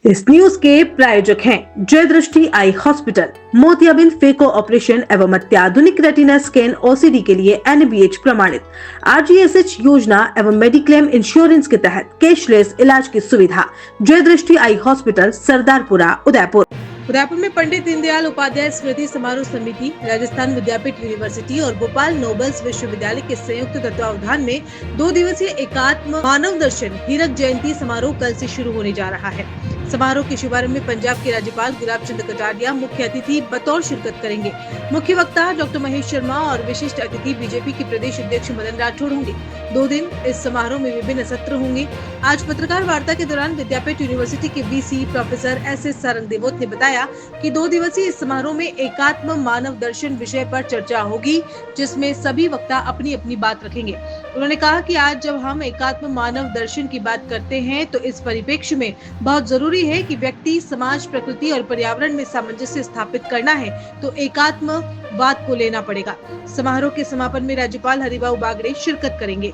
इस न्यूज के प्रायोजक हैं जय दृष्टि आई हॉस्पिटल, मोतियाबिंद फेको ऑपरेशन एवं अत्याधुनिक रेटिना स्कैन ओसीडी के लिए NABH प्रमाणित, RGSH योजना एवं मेडिक्लेम इंश्योरेंस के तहत कैशलेस इलाज की सुविधा। जय दृष्टि आई हॉस्पिटल, सरदारपुरा, उदयपुर। उदयपुर में पंडित दीनदयाल उपाध्याय स्मृति समारोह समिति, राजस्थान विद्यापीठ यूनिवर्सिटी और भोपाल नोबल्स विश्वविद्यालय के संयुक्त तत्वावधान में 2 दिवसीय एकात्म मानव दर्शन हीरक जयंती समारोह कल से शुरू होने जा रहा है। समारोह के शुभारंभ में पंजाब के राज्यपाल गुलाब चंद कटारिया मुख्य अतिथि बतौर शिरकत करेंगे। मुख्य वक्ता डॉक्टर महेश शर्मा और विशिष्ट अतिथि बीजेपी के प्रदेश अध्यक्ष मदन राठौड़ होंगे। 2 दिन इस समारोह में विभिन्न सत्र होंगे। आज पत्रकार वार्ता के दौरान विद्यापीठ यूनिवर्सिटी के VC professor SS Sarang Devot ने बताया कि 2 दिवसीय इस समारोह में एकात्म मानव दर्शन विषय पर चर्चा होगी, जिसमें सभी वक्ता अपनी अपनी बात रखेंगे। उन्होंने कहा कि आज जब हम एकात्म मानव दर्शन की बात करते हैं तो इस परिप्रेक्ष्य में बहुत जरूरी है कि व्यक्ति, समाज, प्रकृति और पर्यावरण में सामंजस्य स्थापित करना है तो एकात्मवाद को लेना पड़ेगा। समारोह के समापन में राज्यपाल हरिभाऊ बागड़े शिरकत करेंगे।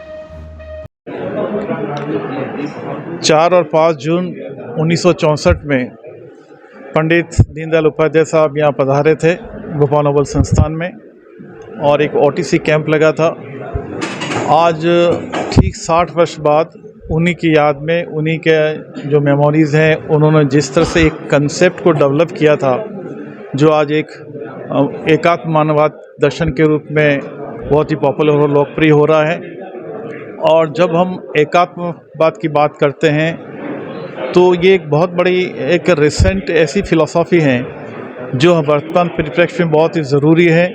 4 और 5 जून 1964 में पंडित दीनदयाल उपाध्याय साहब यहाँ पधारे थे भोपाल नोबल संस्थान में, और एक OTC कैंप लगा था। आज ठीक 60 वर्ष बाद उन्हीं की याद में, उन्हीं के जो मेमोरीज़ हैं, उन्होंने जिस तरह से एक कंसेप्ट को डेवलप किया था जो आज एक एकात्म मानववाद दर्शन के रूप में बहुत ही पॉपुलर और लोकप्रिय हो रहा है। और जब हम एकात्मवाद की बात करते हैं तो ये एक बहुत बड़ी एक रिसेंट ऐसी फिलॉसफी है जो वर्तमान परिप्रेक्ष्य में बहुत ही ज़रूरी है।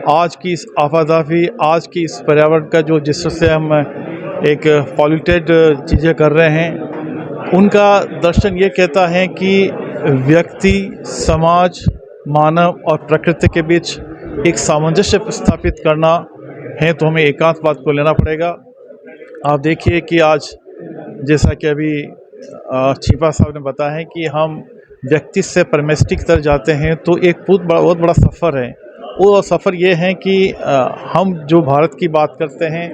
आज की इस आफादाफी, आज की इस पर्यावरण का जो जिस तरह से हम एक पॉल्यूटेड चीज़ें कर रहे हैं, उनका दर्शन ये कहता है कि व्यक्ति, समाज, मानव और प्रकृति के बीच एक सामंजस्य स्थापित करना है तो हमें एकात्मवाद को लेना पड़ेगा। आप देखिए कि आज जैसा कि अभी छिपा साहब ने बताया है कि हम व्यक्ति से परमेष्टि की तरफ जाते हैं तो एक बहुत बड़ा सफ़र है। वो सफ़र ये है कि हम जो भारत की बात करते हैं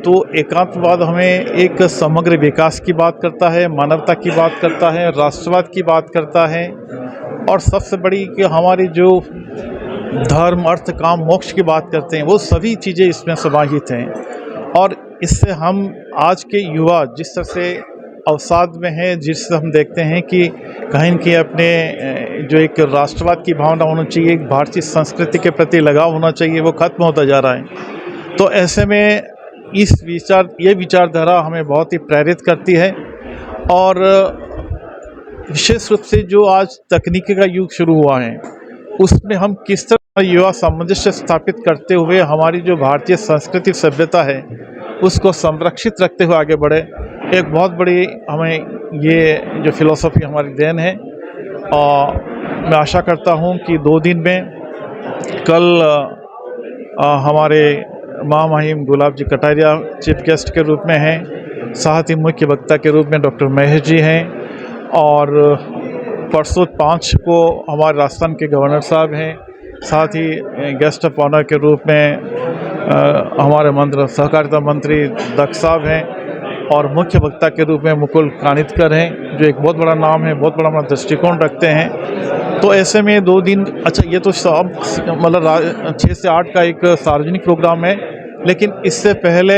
तो एकात्मवाद हमें एक समग्र विकास की बात करता है, मानवता की बात करता है, राष्ट्रवाद की बात करता है, और सबसे बड़ी कि हमारी जो धर्म, अर्थ, काम, मोक्ष की बात करते हैं, वो सभी चीज़ें इसमें समाहित हैं। और इससे हम आज के युवा जिस तरह से अवसाद में हैं, जिससे हम देखते हैं कि कहीं न कहीं अपने जो एक राष्ट्रवाद की भावना होनी चाहिए, एक भारतीय संस्कृति के प्रति लगाव होना चाहिए, वो खत्म होता जा रहा है। तो ऐसे में ये विचारधारा हमें बहुत ही प्रेरित करती है। और विशेष रूप से जो आज तकनीकी का युग शुरू हुआ है, उसमें हम किस तरह युवा सामंजस्य स्थापित करते हुए हमारी जो भारतीय संस्कृति सभ्यता है उसको संरक्षित रखते हुए आगे बढ़े, एक बहुत बड़ी हमें ये जो फिलॉसफी हमारी देन है। और मैं आशा करता हूँ कि 2 दिन में कल हमारे महामहिम गुलाब जी कटारिया चीफ गेस्ट के रूप में हैं, साथ ही मुख्य वक्ता के रूप में डॉक्टर महेश जी हैं, और परसों 5 को हमारे राजस्थान के गवर्नर साहब हैं, साथ ही गेस्ट ऑफ ऑनर के रूप में हमारे सहकारिता मंत्री दक्ष साहब हैं, और मुख्य वक्ता के रूप में मुकुल कानितकर हैं, जो एक बहुत बड़ा नाम है, बहुत बड़ा अपना दृष्टिकोण रखते हैं। तो ऐसे में 2 दिन, अच्छा ये तो सब मतलब 6 से 8 का एक सार्वजनिक प्रोग्राम है, लेकिन इससे पहले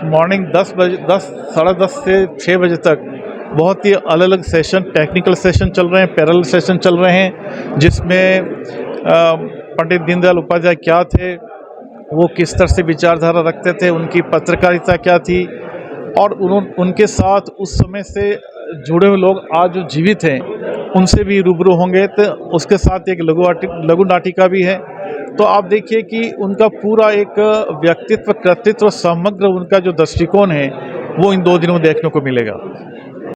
मॉर्निंग 10 बजे, 10, 10:30 से 6 बजे तक बहुत ही अलग अलग सेशन, टेक्निकल सेशन चल रहे हैं, पैरेलल सेशन चल रहे हैं, जिसमें पंडित दीनदयाल उपाध्याय क्या थे, वो किस तरह से विचारधारा रखते थे, उनकी पत्रकारिता क्या थी, और उनके साथ उस समय से जुड़े हुए लोग आज जो जीवित हैं उनसे भी रूबरू होंगे। तो उसके साथ एक लघु नाटिका भी है। तो आप देखिए कि उनका पूरा एक व्यक्तित्व, कृतित्व, समग्र उनका जो दृष्टिकोण है वो इन 2 दिनों में देखने को मिलेगा।